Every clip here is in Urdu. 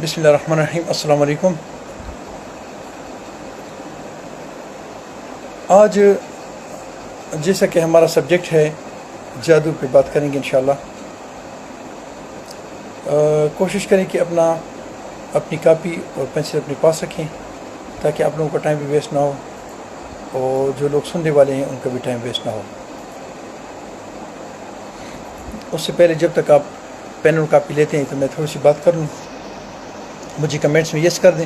بسم اللہ الرحمن الرحیم. السلام علیکم. آج جیسا کہ ہمارا سبجیکٹ ہے جادو پہ بات کریں گے انشاءاللہ. کوشش کریں کہ اپنی کاپی اور پینسل اپنے پاس رکھیں تاکہ آپ لوگوں کا ٹائم بھی ویسٹ نہ ہو اور جو لوگ سننے والے ہیں ان کا بھی ٹائم ویسٹ نہ ہو. اس سے پہلے جب تک آپ پین اور کاپی لیتے ہیں تو میں تھوڑی سی بات کر لوں. مجھے کمنٹس میں یس کر دیں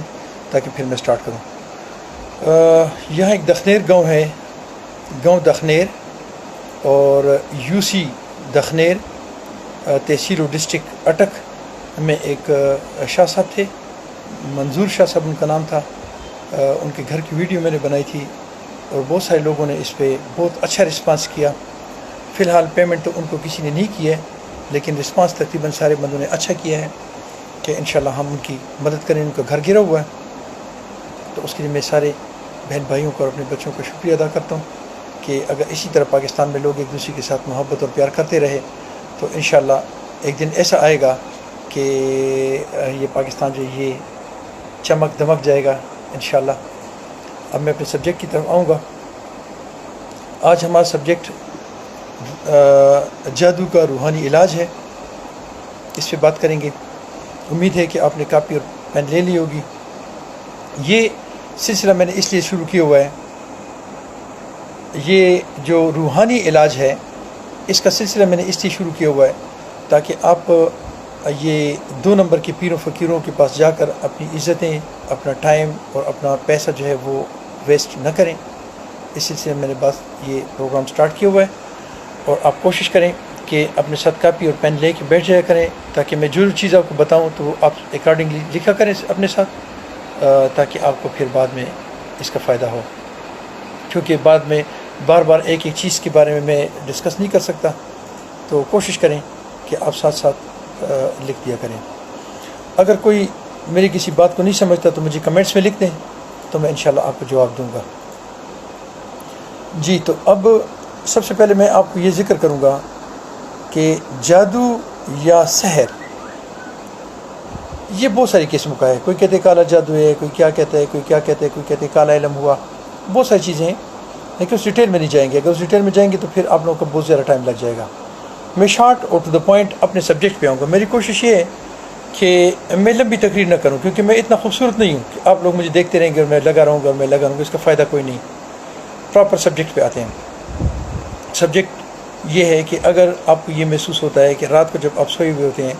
تاکہ پھر میں سٹارٹ کروں. یہاں ایک دخنیر گاؤں ہے، گاؤں دخنیر اور یو سی دخنیر، تحصیل و ڈسٹرکٹ اٹک میں ایک شاہ صاحب تھے. منظور شاہ صاحب ان کا نام تھا. ان کے گھر کی ویڈیو میں نے بنائی تھی اور بہت سارے لوگوں نے اس پہ بہت اچھا رسپانس کیا. فی الحال پیمنٹ تو ان کو کسی نے نہیں کی ہے، لیکن رسپانس تقریباً سارے بندوں نے اچھا کیا ہے کہ انشاءاللہ ہم ان کی مدد کریں. ان کا گھر گرا ہوا ہے تو اس کے لیے میں سارے بہن بھائیوں کو اور اپنے بچوں کا شکریہ ادا کرتا ہوں کہ اگر اسی طرح پاکستان میں لوگ ایک دوسرے کے ساتھ محبت اور پیار کرتے رہے تو انشاءاللہ ایک دن ایسا آئے گا کہ یہ پاکستان جو یہ چمک دمک جائے گا انشاءاللہ. اب میں اپنے سبجیکٹ کی طرف آؤں گا. آج ہمارا سبجیکٹ جادو کا روحانی علاج ہے. اس پہ بات کریں گے. امید ہے کہ آپ نے کاپی اور پین لے لی ہوگی. یہ سلسلہ میں نے اس لیے شروع کیا ہوا ہے، یہ جو روحانی علاج ہے اس کا سلسلہ میں نے اس لیے شروع کیا ہوا ہے تاکہ آپ یہ 2 نمبر کے پیروں فقیروں کے پاس جا کر اپنی عزتیں، اپنا ٹائم اور اپنا پیسہ جو ہے وہ ویسٹ نہ کریں. اس سلسلے میں نے بس یہ پروگرام سٹارٹ کیا ہوا ہے اور آپ کوشش کریں کہ اپنے ساتھ کاپی اور پین لے کے بیٹھ جایا کریں تاکہ میں جو چیز آپ کو بتاؤں تو آپ اکارڈنگلی لکھا کریں اپنے ساتھ تاکہ آپ کو پھر بعد میں اس کا فائدہ ہو. کیونکہ بعد میں بار بار ایک چیز کے بارے میں ڈسکس نہیں کر سکتا، تو کوشش کریں کہ آپ ساتھ ساتھ لکھ دیا کریں. اگر کوئی میری کسی بات کو نہیں سمجھتا تو مجھے کمنٹس میں لکھ دیں تو میں انشاءاللہ آپ کو جواب دوں گا. جی، تو اب سب سے پہلے میں آپ کو یہ ذکر کروں گا کہ جادو یا سحر یہ بہت ساری قسم کا ہے. کوئی کہتے کالا جادو ہے، کوئی کیا کہتا ہے، کوئی کیا کہتا ہے، کوئی کہتے ہیں کالا علم ہوا. بہت ساری چیزیں ہیں لیکن اس ڈیٹیل میں نہیں جائیں گے. اگر اس ڈیٹیل میں جائیں گے تو پھر آپ لوگوں کا بہت زیادہ ٹائم لگ جائے گا. میں شارٹ اور ٹو دا پوائنٹ اپنے سبجیکٹ پہ آؤں گا. میری کوشش یہ ہے کہ میں لمبی تقریر نہ کروں کیونکہ میں اتنا خوبصورت نہیں ہوں کہ آپ لوگ مجھے دیکھتے رہیں گے اور میں لگا رہوں گا اور میں لگا رہوں گا. اس کا فائدہ کوئی نہیں. پراپر سبجیکٹ پہ آتے ہیں. سبجیکٹ یہ ہے کہ اگر آپ کو یہ محسوس ہوتا ہے کہ رات کو جب آپ سوئے ہوئے ہوتے ہیں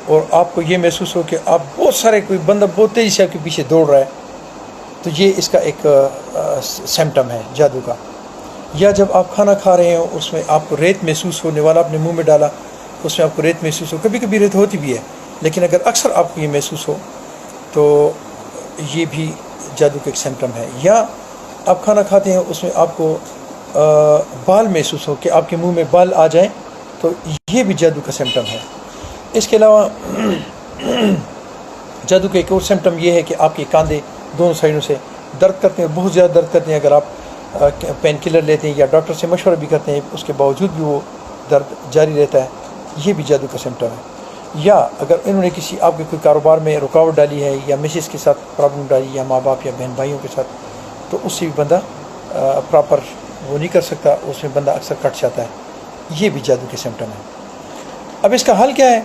اور آپ کو یہ محسوس ہو کہ آپ بہت سارے کوئی بندہ بہت تیزی سے آپ کے پیچھے دوڑ رہا ہے تو یہ اس کا ایک سمٹم ہے جادو کا. یا جب آپ کھانا کھا رہے ہوں اس میں آپ کو ریت محسوس ہونے والا، آپ نے منہ میں ڈالا اس میں آپ کو ریت محسوس ہو. کبھی کبھی ریت ہوتی بھی ہے لیکن اگر اکثر آپ کو یہ محسوس ہو تو یہ بھی جادو کا ایک سمٹم ہے. یا آپ کھانا کھاتے ہیں اس میں آپ کو بال محسوس ہو کہ آپ کے منہ میں بال آ جائیں تو یہ بھی جادو کا سمٹم ہے. اس کے علاوہ جادو کا ایک اور سمٹم یہ ہے کہ آپ کے کاندھے دونوں سائڈوں سے درد کرتے ہیں، بہت زیادہ درد کرتے ہیں. اگر آپ پین کلر لیتے ہیں یا ڈاکٹر سے مشورہ بھی کرتے ہیں اس کے باوجود بھی وہ درد جاری رہتا ہے، یہ بھی جادو کا سمٹم ہے. یا اگر انہوں نے کسی آپ کے کوئی کاروبار میں رکاوٹ ڈالی ہے یا مسز کے ساتھ پرابلم ڈالی یا ماں باپ یا بہن بھائیوں کے ساتھ تو اس سے بھی بندہ پراپر وہ نہیں کر سکتا، اس میں بندہ اکثر کٹ جاتا ہے. یہ بھی جادو کے سمٹم ہے. اب اس کا حل کیا ہے؟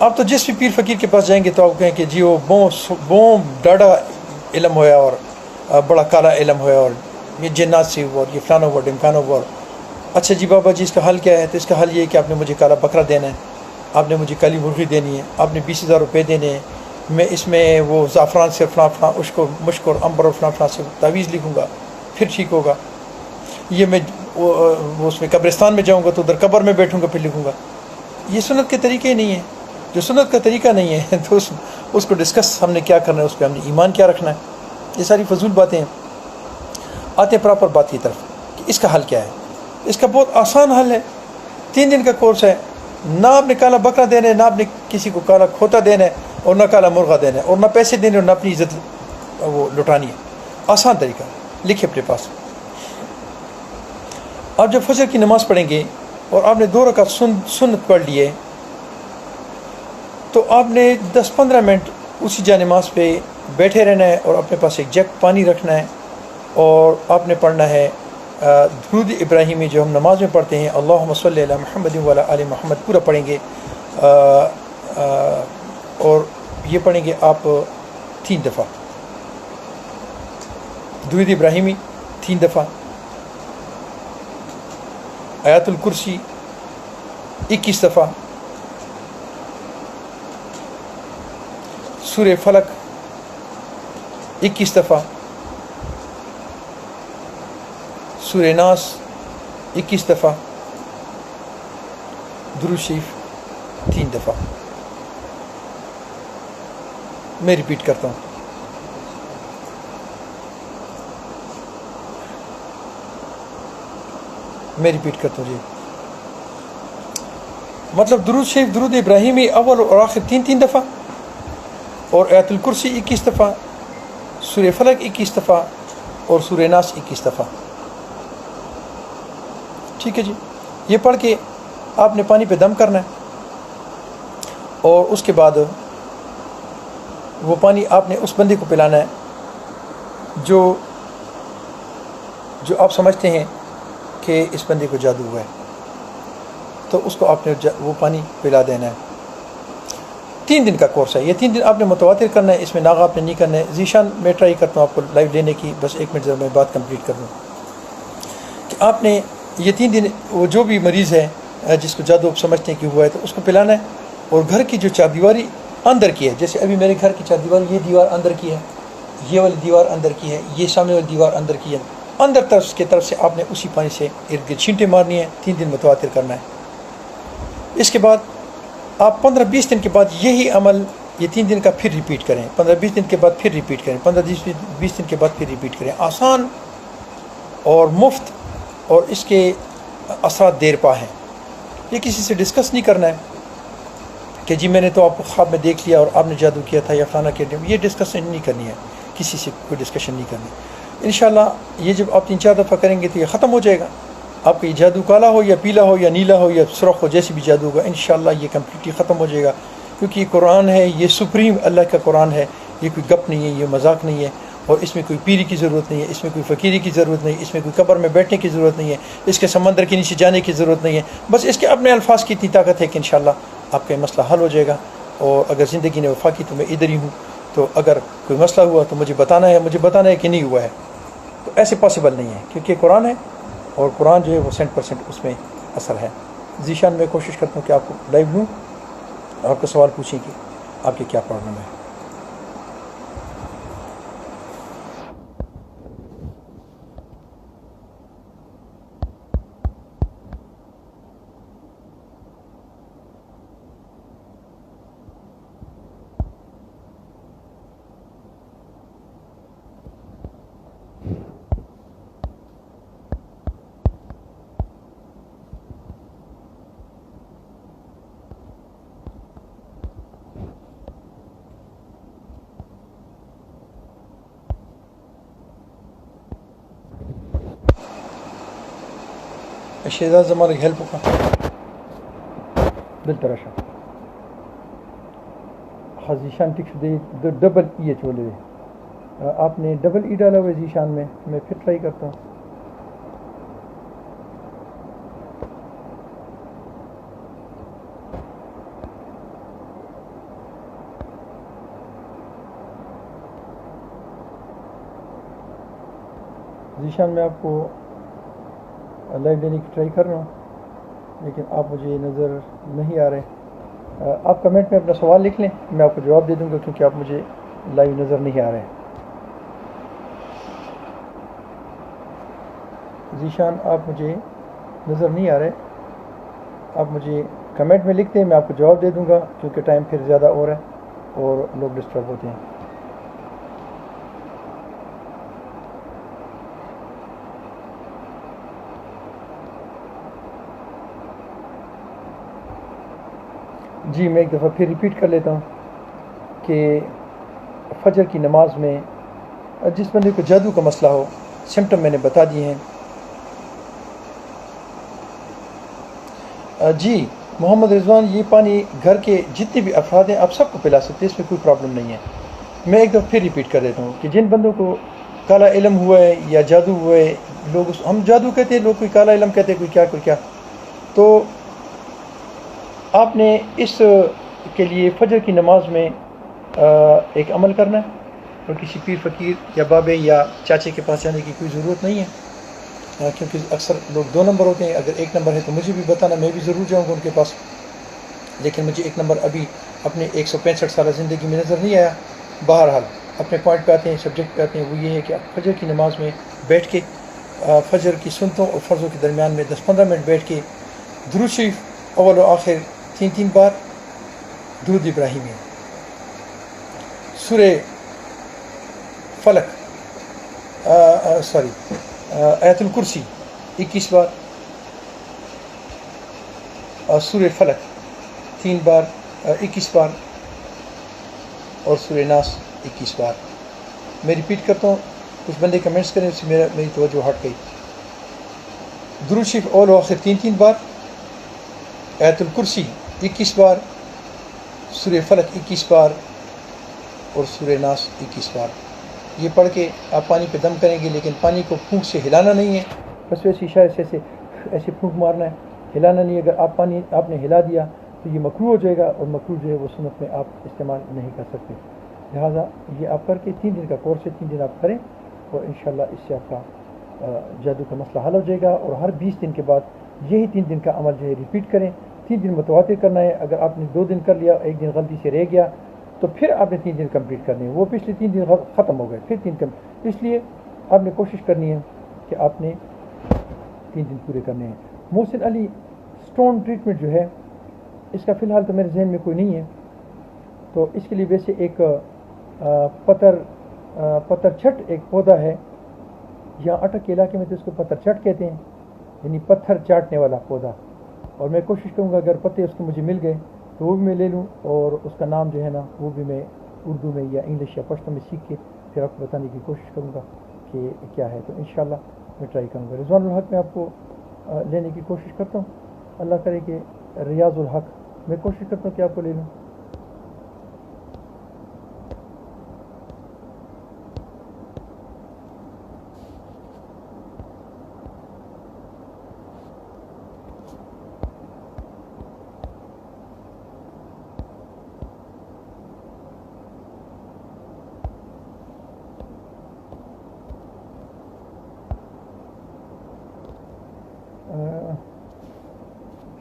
آپ تو جس بھی پیر فقیر کے پاس جائیں گے تو آپ کہیں کہ جی وہ بوم ڈاڈا علم ہوا اور بڑا کالا علم ہوا اور یہ جنات سے ہوا اور یہ فلانا ہوا ڈمکانا ہوا. اچھا جی بابا جی اس کا حل کیا ہے؟ تو اس کا حل یہ ہے کہ آپ نے مجھے کالا بکرا دینا ہے، آپ نے مجھے کالی مرغی دینی ہے، آپ نے 20,000 روپے دینے ہیں. میں اس میں وہ زعفران سے فلاں مشک اور امبر اور فلاں سے تعویذ لکھوں گا پھر ٹھیک ہوگا. یہ میں وہ اس میں قبرستان میں جاؤں گا تو ادھر قبر میں بیٹھوں گا پھر لکھوں گا. یہ سنت کے طریقے نہیں ہیں. جو سنت کا طریقہ نہیں ہے تو اس کو ڈسکس ہم نے کیا کرنا ہے، اس پہ ہم نے ایمان کیا رکھنا ہے. یہ ساری فضول باتیں ہیں. آتے ہیں پراپر بات کی طرف کہ اس کا حل کیا ہے. اس کا بہت آسان حل ہے. 3 دن کا کورس ہے. نہ آپ نے کالا بکرا دینا ہے، نہ آپ نے کسی کو کالا کھوتا دینا ہے اور نہ کالا مرغا دینا ہے اور نہ پیسے دینے اور نہ اپنی عزت وہ لٹانی ہے. آسان طریقہ لکھے اپنے پاس. آپ جب فجر کی نماز پڑھیں گے اور آپ نے 2 رکعت سنت پڑھ لیے تو آپ نے 10-15 منٹ اسی جا نماز پہ بیٹھے رہنا ہے اور اپنے پاس ایک جگ پانی رکھنا ہے اور آپ نے پڑھنا ہے درود ابراہیمی جو ہم نماز میں پڑھتے ہیں، اللہم صلی علی محمد وعلی آل محمد، پورا پڑھیں گے اور یہ پڑھیں گے آپ 3 دفعہ، درود ابراہیمی 3 دفعہ، آیات الکرسی 21 دفعہ، سورہ فلق 21 دفعہ، سورہ ناس 21 دفعہ، درود شریف 3 دفعہ۔ میں ریپیٹ کرتا ہوں، جی، مطلب درود شریف، درود ابراہیمی اول اور آخر 3 دفعہ، اور آیت الکرسی 21 دفعہ، سورہ فلق 21 دفعہ اور سورہ ناس 21 دفعہ۔ ٹھیک ہے جی، یہ پڑھ کے آپ نے پانی پہ دم کرنا ہے اور اس کے بعد وہ پانی آپ نے اس بندے کو پلانا ہے جو آپ سمجھتے ہیں کہ اس بندے کو جادو ہوا ہے، تو اس کو آپ نے وہ پانی پلا دینا ہے۔ 3 دن کا کورس ہے، یہ 3 دن آپ نے متواتر کرنا ہے، اس میں ناغا آپ نے نہیں کرنا ہے۔ ذیشان میں ٹرائی کرتا ہوں آپ کو لائیو لینے کی، بس 1 منٹ میں بات کمپلیٹ کر دوں کہ آپ نے یہ 3 دن وہ جو بھی مریض ہے جس کو جادو آپ سمجھتے ہیں کہ ہوا ہے تو اس کو پلانا ہے، اور گھر کی جو چاردیواری اندر کی ہے، جیسے ابھی میرے گھر کی چاردیواری، یہ دیوار اندر کی ہے، یہ والی دیوار اندر کی ہے، یہ سامنے والی دیوار اندر کی ہے، اندر طرف سے آپ نے اسی پانی سے ارد گرد چھینٹیں مارنی ہے، 3 دن متواتر کرنا ہے۔ اس کے بعد آپ 15-20 دن کے بعد یہی عمل یہ 3 دن کا پھر ریپیٹ کریں، 15-20 دن کے بعد پھر ریپیٹ کریں، 15-20 دن کے بعد پھر ریپیٹ کریں۔ آسان اور مفت، اور اس کے اثرات دیر پا ہیں۔ یہ کسی سے ڈسکس نہیں کرنا ہے کہ جی میں نے تو آپ کو خواب میں دیکھ لیا اور آپ نے جادو کیا تھا یا فلانا کیا، یہ ڈسکشن نہیں کرنی ہے، کسی سے کوئی ڈسکشن نہیں کرنی۔ انشاءاللہ یہ جب آپ 3-4 دفعہ کریں گے تو یہ ختم ہو جائے گا۔ آپ کا یہ جادو کالا ہو یا پیلا ہو یا نیلا ہو یا سرخ ہو، جیسی بھی جادو ہوگا انشاءاللہ یہ کمپلیٹلی ختم ہو جائے گا، کیونکہ یہ قرآن ہے، یہ سپریم اللہ کا قرآن ہے، یہ کوئی گپ نہیں ہے، یہ مذاق نہیں ہے، اور اس میں کوئی پیری کی ضرورت نہیں ہے، اس میں کوئی فقیری کی ضرورت نہیں ہے، اس میں کوئی قبر میں بیٹھنے کی ضرورت نہیں ہے، اس کے سمندر کے نیچے جانے کی ضرورت نہیں ہے، بس اس کے اپنے الفاظ کی اتنی طاقت ہے کہ انشاءاللہ آپ کا یہ مسئلہ حل ہو جائے گا۔ اور اگر زندگی نے وفا کی تو میں ادھر ہی ہوں، تو اگر کوئی مسئلہ ہوا تو مجھے بتانا ہے کہ نہیں ہوا ہے، تو ایسے پاسبل نہیں ہے، کیونکہ قرآن ہے اور قرآن جو ہے وہ 100% اس میں اثر ہے۔ ذیشان میں کوشش کرتا ہوں کہ آپ کو لائیو لوں اور آپ کو سوال پوچھیں کہ آپ کی کیا پرابلم ہے۔ شہزاد زمانہ کی ہیلپ ہوگا بالتراشا ذیشان ٹکس دے ڈبل ای ایچ والے آپ نے ڈبل ای ڈالا ہوا ہے ذیشان میں پھر ٹرائی کرتا ہوں۔ ذیشان میں آپ کو لائیو لینے کی ٹرائی کر رہا ہوں لیکن آپ مجھے نظر نہیں آ رہے۔ آپ کمنٹ میں اپنا سوال لکھ لیں، میں آپ کو جواب دے دوں گا، کیونکہ آپ مجھے لائیو نظر نہیں آ رہے ہیں۔ ذیشان آپ مجھے نظر نہیں آ رہے، آپ مجھے کمنٹ میں لکھ دیں، میں آپ کو جواب دے دوں گا، کیونکہ ٹائم پھر زیادہ اور ہے اور لوگ ڈسٹرب ہوتے ہیں۔ جی میں ایک دفعہ پھر ریپیٹ کر لیتا ہوں کہ فجر کی نماز میں جس بندے کو جادو کا مسئلہ ہو، سمٹم میں نے بتا دیے ہیں۔ جی محمد رضوان یہ پانی گھر کے جتنے بھی افراد ہیں آپ سب کو پلا سکتے ہیں، اس میں کوئی پرابلم نہیں ہے۔ میں ایک دفعہ پھر ریپیٹ کر دیتا ہوں کہ جن بندوں کو کالا علم ہوا ہے یا جادو ہوا ہے، لوگ ہم جادو کہتے ہیں، لوگ کوئی کالا علم کہتے ہیں، کوئی کیا، تو آپ نے اس کے لیے فجر کی نماز میں ایک عمل کرنا ہے، اور کسی پیر فقیر یا بابے یا چاچے کے پاس جانے کی کوئی ضرورت نہیں ہے، کیونکہ اکثر لوگ 2 نمبر ہوتے ہیں۔ اگر 1 نمبر ہے تو مجھے بھی بتانا، میں بھی ضرور جاؤں گا ان کے پاس، لیکن مجھے 1 نمبر ابھی اپنے 165 سالہ زندگی میں نظر نہیں آیا۔ بہرحال اپنے پوائنٹ پہ آتے ہیں، سبجیکٹ پہ آتے ہیں، وہ یہ ہے کہ آپ فجر کی نماز میں بیٹھ کے فجر کی سنتوں اور فرضوں کے درمیان میں 10-15 منٹ بیٹھ کے درود شریف اول و آخر 3 بار، درود ابراہیمی، سورہ فلق آیت الکرسی 21 بار، سورہ فلق 3 بار 21 بار، اور سورہ ناس 21 بار۔ میں ریپیٹ کرتا ہوں، کچھ بندے کمنٹس کریں، اس سے میری توجہ ہٹ گئی۔ درود شریف اول و آخر 3 بار، آیت الکرسی 21 بار، سورہ فلق 21 بار، اور سورہ ناس 21 بار۔ یہ پڑھ کے آپ پانی پہ دم کریں گے، لیکن پانی کو پھونک سے ہلانا نہیں ہے، بس ویسے اشارے سے ایسے پھونک مارنا ہے، ہلانا نہیں ہے۔ اگر آپ نے ہلا دیا تو یہ مکروہ ہو جائے گا، اور مکروہ جو ہے وہ سنت میں آپ استعمال نہیں کر سکتے۔ لہٰذا یہ آپ کر کے 3 دن کا کورس ہے، 3 دن آپ کریں، اور انشاءاللہ اس سے آپ کا جادو کا مسئلہ حل ہو جائے گا۔ اور ہر 20 دن کے بعد یہی 3 دن کا عمل جو ہے ریپیٹ کریں۔ 3 دن متواتر کرنا ہے۔ اگر آپ نے 2 دن کر لیا، 1 دن غلطی سے رہ گیا، تو پھر آپ نے 3 دن کمپلیٹ کرنے ہیں۔ وہ پچھلے 3 دن ختم ہو گئے، پھر 3 اس لیے آپ نے کوشش کرنی ہے کہ آپ نے 3 دن پورے کرنے ہیں۔ محسن علی سٹون ٹریٹمنٹ جو ہے، اس کا فی الحال تو میرے ذہن میں کوئی نہیں ہے، تو اس کے لیے ویسے ایک پتر چھٹ ایک پودا ہے، یہاں اٹک کے علاقے میں تو اس کو پتھر چٹ کہتے ہیں، یعنی پتھر چاٹنے والا پودا۔ اور میں کوشش کروں گا اگر پتے اس کے مجھے مل گئے تو وہ بھی میں لے لوں، اور اس کا نام جو ہے نا وہ بھی میں اردو میں یا انگلش یا پشتو میں سیکھ کے پھر آپ کو بتانے کی کوشش کروں گا کہ کیا ہے۔ تو انشاءاللہ میں ٹرائی کروں گا۔ رضوان الحق میں آپ کو لینے کی کوشش کرتا ہوں، اللہ کرے کہ ریاض الحق میں کوشش کرتا ہوں کہ آپ کو لے لوں۔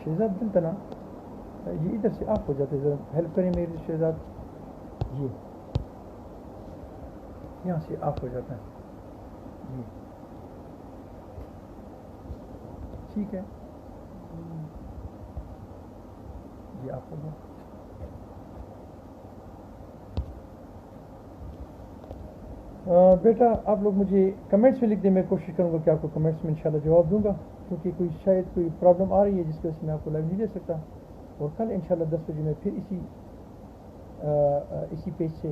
شہزاد دلتنا یہ ادھر سے آف ہو جاتے، ذرا ہیلپ کریں میری شہزاد، یہ یہاں سے آف ہو جاتا ہے، جی ٹھیک ہے، یہ آف ہو گیا۔ بیٹا آپ لوگ مجھے کمنٹس میں لکھ دیں، میں کوشش کروں گا کہ آپ کو کمنٹس میں انشاءاللہ جواب دوں گا، کیونکہ شاید کوئی پرابلم آ رہی ہے جس کی وجہ سے میں آپ کو لائیو نہیں دے سکتا۔ اور کل انشاءاللہ 10 بجے میں پھر اسی پیج سے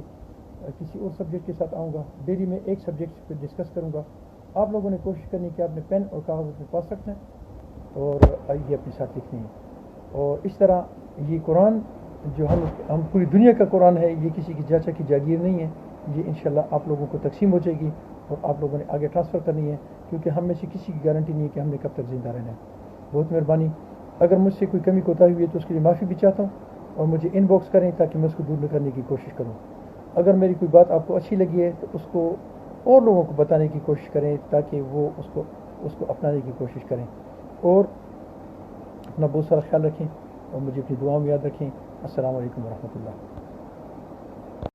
کسی اور سبجیکٹ کے ساتھ آؤں گا۔ ڈیلی میں ایک سبجیکٹ پہ ڈسکس کروں گا۔ آپ لوگوں نے کوشش کرنی کہ آپ نے پین اور کاغذ اپنے پاس رکھنا ہے اور یہ اپنے ساتھ لکھنی ہے، اور اس طرح یہ قرآن جو ہم پوری دنیا کا قرآن ہے، یہ کسی کی چاچا کی جاگیر نہیں ہے، یہ انشاءاللہ آپ لوگوں کو تقسیم ہو جائے گی اور آپ لوگوں نے آگے ٹرانسفر کرنی ہے، کیونکہ ہم میں سے کسی کی گارنٹی نہیں ہے کہ ہم نے کب تک زندہ رہنا ہے۔ بہت مہربانی، اگر مجھ سے کوئی کمی کوتاہی ہوئی ہے تو اس کے لیے معافی بھی چاہتا ہوں، اور مجھے ان باکس کریں تاکہ میں اس کو دور کرنے کی کوشش کروں۔ اگر میری کوئی بات آپ کو اچھی لگی ہے تو اس کو اور لوگوں کو بتانے کی کوشش کریں تاکہ وہ اس کو اپنانے کی کوشش کریں، اور اپنا بہت سارا خیال رکھیں اور مجھے اپنی دعاؤں میں یاد رکھیں۔ السلام علیکم ورحمۃ اللہ۔